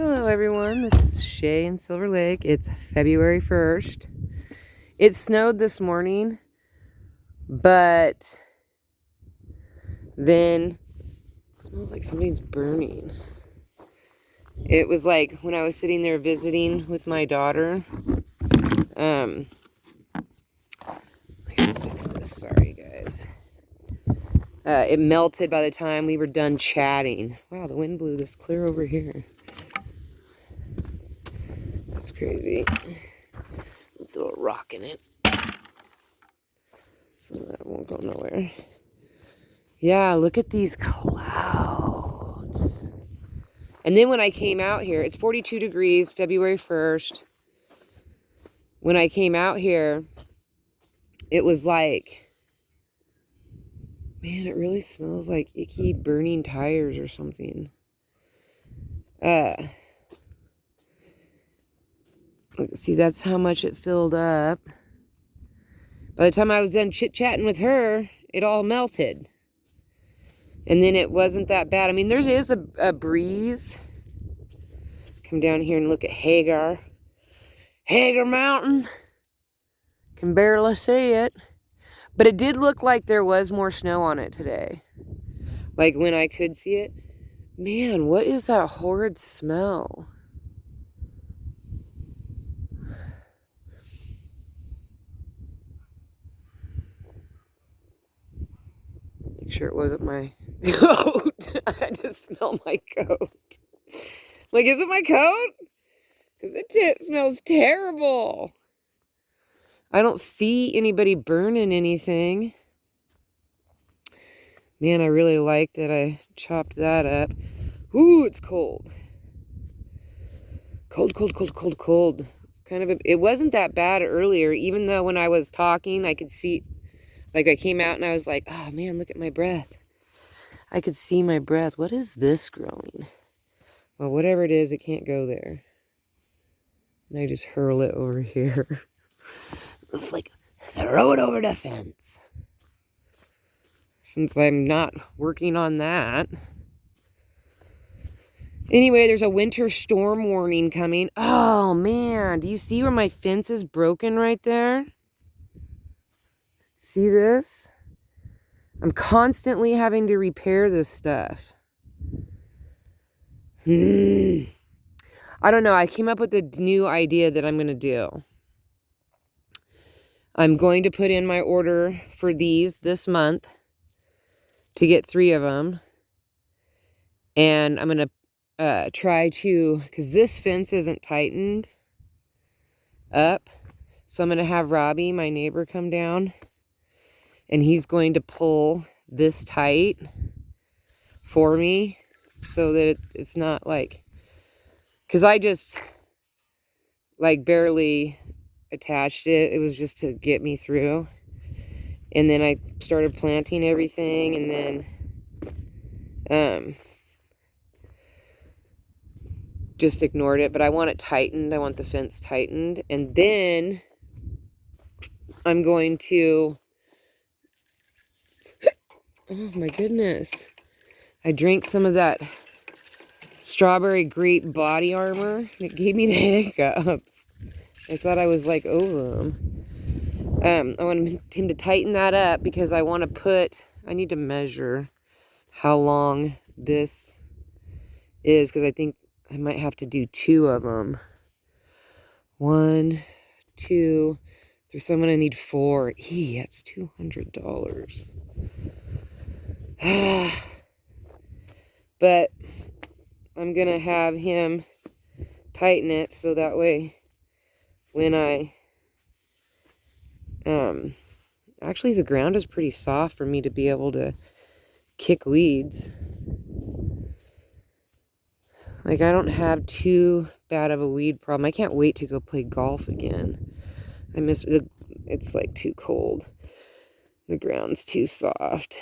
Hello everyone, this is Shay in Silver Lake. It's February 1st. It snowed this morning, but then it smells like something's burning. It was like when I was sitting there visiting with my daughter. I gotta fix this, sorry guys. It melted by the time we were done chatting. Wow, the wind blew this clear over here. That's crazy. Throw a rock in it. So that won't go nowhere. Yeah, look at these clouds. And then when I came out here, it's 42 degrees, February 1st. When I came out here, it was like, man, it really smells like icky burning tires or something. See, that's how much it filled up. By the time I was done chit-chatting with her, it all melted. And then it wasn't that bad. I mean, there is a breeze. Come down here and look at Hagar. Hagar Mountain. Can barely see it. But it did look like there was more snow on it today. Like when I could see it. Man, what is that horrid smell? Make sure it wasn't my coat. I had to smell my coat. Like, is it my coat? Because it smells terrible. I don't see anybody burning anything. Man, I really like that I chopped that up. Ooh, it's cold. Cold, cold, cold, cold, cold. It's kind of it wasn't that bad earlier, even though when I was talking, I could see, like I came out and I was like, oh man, look at my breath. I could see my breath. What is this growing? Well, whatever it is, it can't go there. And I just hurl it over here. It's like, throw it over the fence. Since I'm not working on that. Anyway, there's a winter storm warning coming. Oh, man. Do you see where my fence is broken right there? See this? I'm constantly having to repair this stuff. I don't know. I came up with a new idea that I'm going to do. I'm going to put in my order for these this month to get 3 of them. And I'm going to try to, because this fence isn't tightened up. So I'm going to have Robbie, my neighbor, come down. And he's going to pull this tight for me so that it's not like, because I just like barely attached it. It was just to get me through. And then I started planting everything and then just ignored it. But I want it tightened. I want the fence tightened. And then I'm going to, oh my goodness. I drank some of that strawberry grape body armor. It gave me the hiccups. I thought I was like over them. I want him to tighten that up because I want to put, I need to measure how long this is because I think I might have to do 2 of them. 1, 2, 3. So I'm going to need 4. That's $200. But I'm going to have him tighten it so that way when I, actually the ground is pretty soft for me to be able to kick weeds. Like I don't have too bad of a weed problem. I can't wait to go play golf again. I miss it's like too cold. The ground's too soft.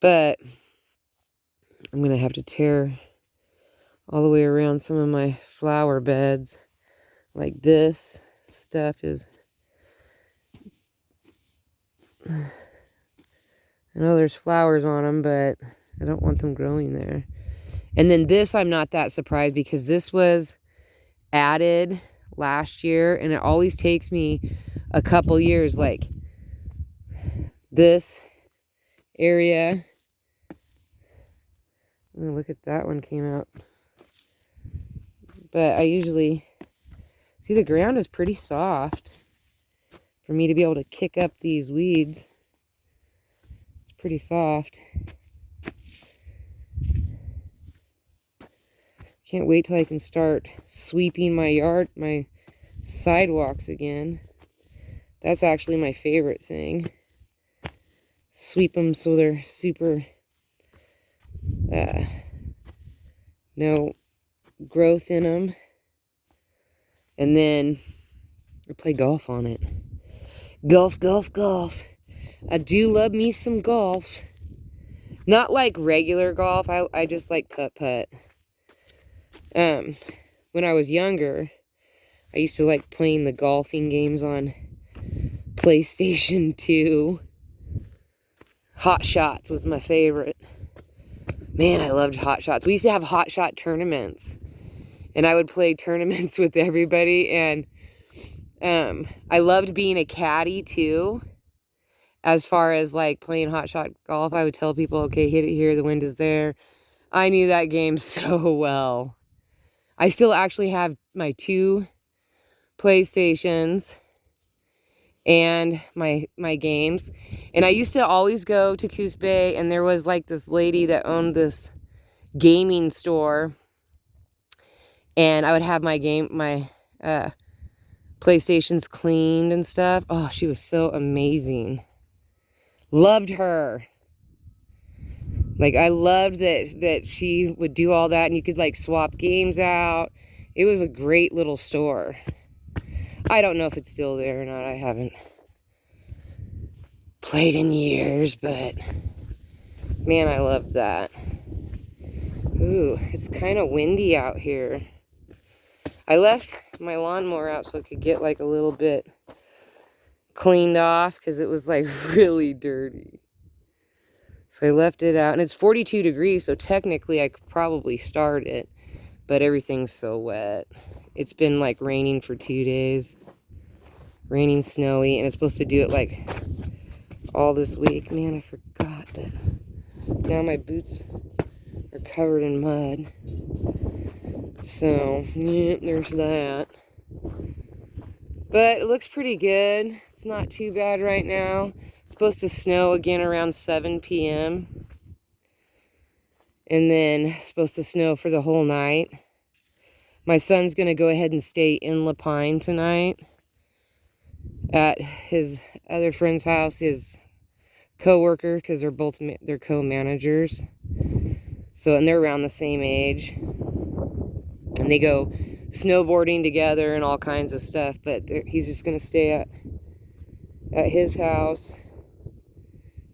But I'm going to have to tear all the way around some of my flower beds. Like this stuff is, I know there's flowers on them, but I don't want them growing there. And then this, I'm not that surprised because this was added last year, and it always takes me a couple years. Like this area, oh, look at that one came out. But I usually see the ground is pretty soft for me to be able to kick up these weeds. It's pretty soft. Can't wait till I can start sweeping my yard, my sidewalks again. That's actually my favorite thing. Sweep them so they're super, no growth in them. And then I play golf on it. Golf, golf, golf. I do love me some golf. Not like regular golf. I just like putt-putt. When I was younger, I used to like playing the golfing games on PlayStation 2. Hot Shots was my favorite. Man, I loved Hot Shots. We used to have Hot Shot tournaments. And I would play tournaments with everybody. And I loved being a caddy too. As far as like playing Hot Shot golf, I would tell people, okay, hit it here, the wind is there. I knew that game so well. I still actually have my 2 PlayStations and my games. And I used to always go to Coos Bay, and there was like this lady that owned this gaming store. And I would have my PlayStations cleaned and stuff. Oh, she was so amazing. Loved her. Like, I loved that she would do all that, and you could like swap games out. It was a great little store. I don't know if it's still there or not. I haven't played in years, but man, I loved that. Ooh, it's kind of windy out here. I left my lawnmower out so it could get like a little bit cleaned off because it was like really dirty. So I left it out, and it's 42 degrees, so technically I could probably start it, but everything's so wet. It's been like raining for 2 days. Raining, snowy, and it's supposed to do it like all this week. Man, I forgot that. Now my boots are covered in mud. So, yeah, there's that. But it looks pretty good. It's not too bad right now. It's supposed to snow again around 7 p.m. And then it's supposed to snow for the whole night. My son's going to go ahead and stay in La Pine tonight at his other friend's house, his co-worker, because they're co-managers. So, and they're around the same age. And they go snowboarding together and all kinds of stuff. But he's just going to stay at his house.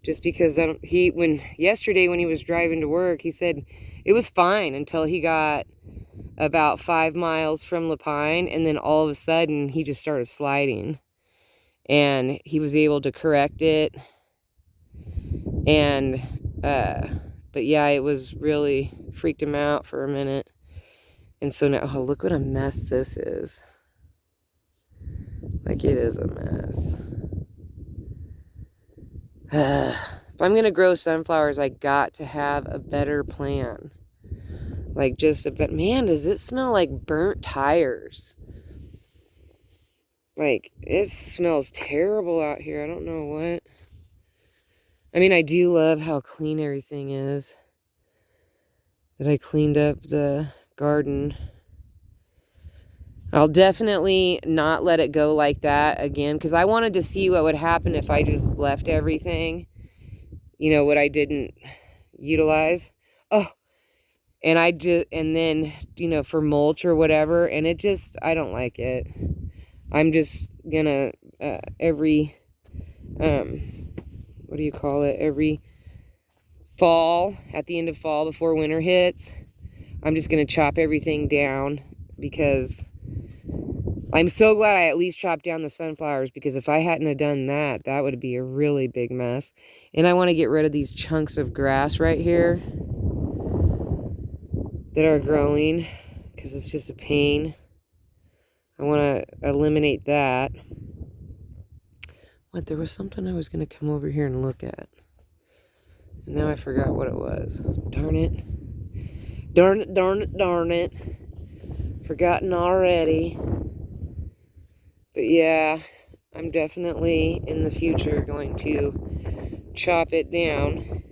Just because yesterday when he was driving to work, he said it was fine until he got about 5 miles from La Pine, and then all of a sudden he just started sliding, and he was able to correct it. And but yeah, it was really freaked him out for a minute. And so now, oh, look what a mess this is. Like, it is a mess. If I'm gonna grow sunflowers, I got to have a better plan. Like, just a bit. Man, does it smell like burnt tires? Like, it smells terrible out here. I don't know what. I mean, I do love how clean everything is. That I cleaned up the garden. I'll definitely not let it go like that again, because I wanted to see what would happen if I just left everything, you know, what I didn't utilize. Oh, and then, you know, for mulch or whatever, and it just, I don't like it. I'm just gonna, every fall, at the end of fall before winter hits, I'm just gonna chop everything down, because I'm so glad I at least chopped down the sunflowers, because if I hadn't have done that, that would be a really big mess. And I want to get rid of these chunks of grass right here. that are growing because it's just a pain. I want to eliminate that. What, there was something I was going to come over here and look at. And now I forgot what it was. Darn it. Darn it, darn it, darn it. Forgotten already. But yeah, I'm definitely in the future going to chop it down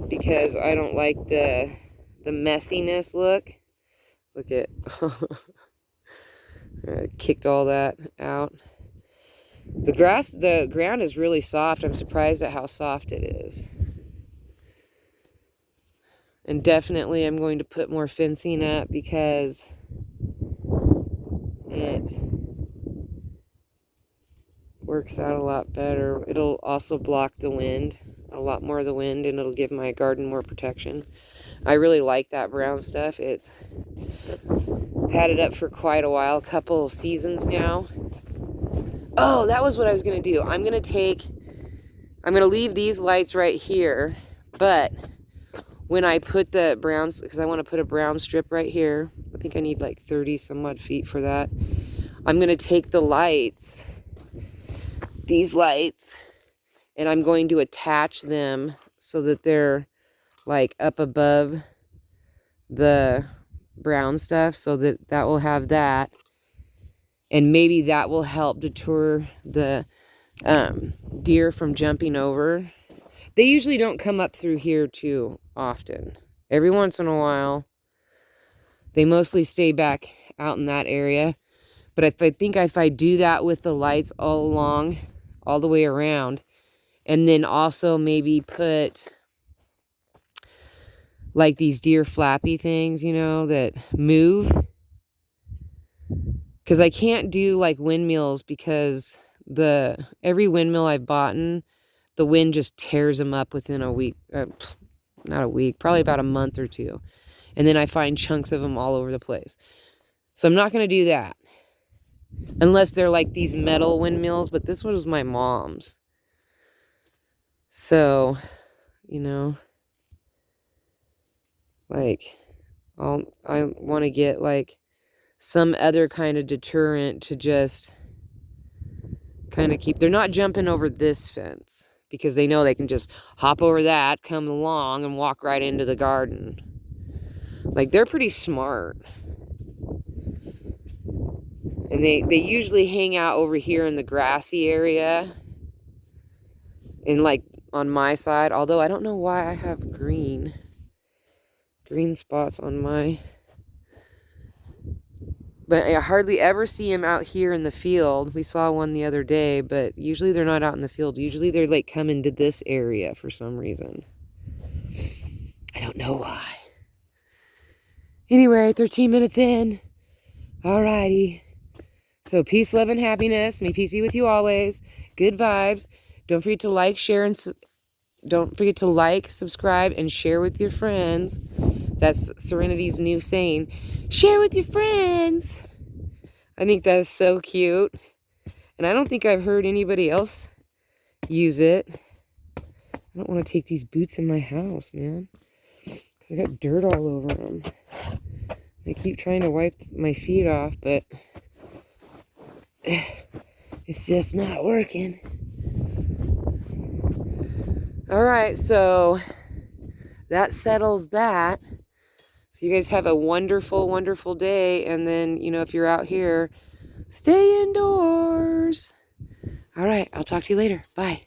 because I don't like the messiness look. Look at, I kicked all that out. The ground is really soft. I'm surprised at how soft it is. And definitely I'm going to put more fencing up because it works out a lot better. It'll also block the wind, a lot more of the wind, and it'll give my garden more protection. I really like that brown stuff. I've had it up for quite a while, a couple seasons now. Oh, that was what I was going to do. I'm going to leave these lights right here, but when I put the browns, because I want to put a brown strip right here, I think I need like 30 some odd feet for that. I'm going to take the lights, these lights, and I'm going to attach them so that they're like up above the brown stuff, so that will have that. And maybe that will help deter the deer from jumping over. They usually don't come up through here too often. Every once in a while. They mostly stay back out in that area. But I think if I do that with the lights all along, all the way around, and then also maybe put like these deer flappy things, you know, that move. Because I can't do like windmills because every windmill I've bought, the wind just tears them up within a week. Not a week, probably about a month or two. And then I find chunks of them all over the place. So I'm not going to do that. Unless they're like these metal windmills. But this was my mom's. So, you know. Like, I want to get like some other kind of deterrent to just kind of keep. They're not jumping over this fence. Because they know they can just hop over that, come along, and walk right into the garden. Like, they're pretty smart. And they usually hang out over here in the grassy area. And, like, on my side. Although, I don't know why I have green spots on my... But I hardly ever see them out here in the field. We saw one the other day, but usually they're not out in the field. Usually they're like coming to this area for some reason. I don't know why. Anyway, 13 minutes in. Alrighty. So peace, love, and happiness. May peace be with you always. Good vibes. Don't forget to like, share, and don't forget to like, subscribe, and share with your friends. That's Serenity's new saying. Share with your friends. I think that is so cute. And I don't think I've heard anybody else use it. I don't want to take these boots in my house, man. Because I got dirt all over them. I keep trying to wipe my feet off, but it's just not working. Alright, so that settles that. So you guys have a wonderful, wonderful day. And then, you know, if you're out here, stay indoors. All right, I'll talk to you later. Bye.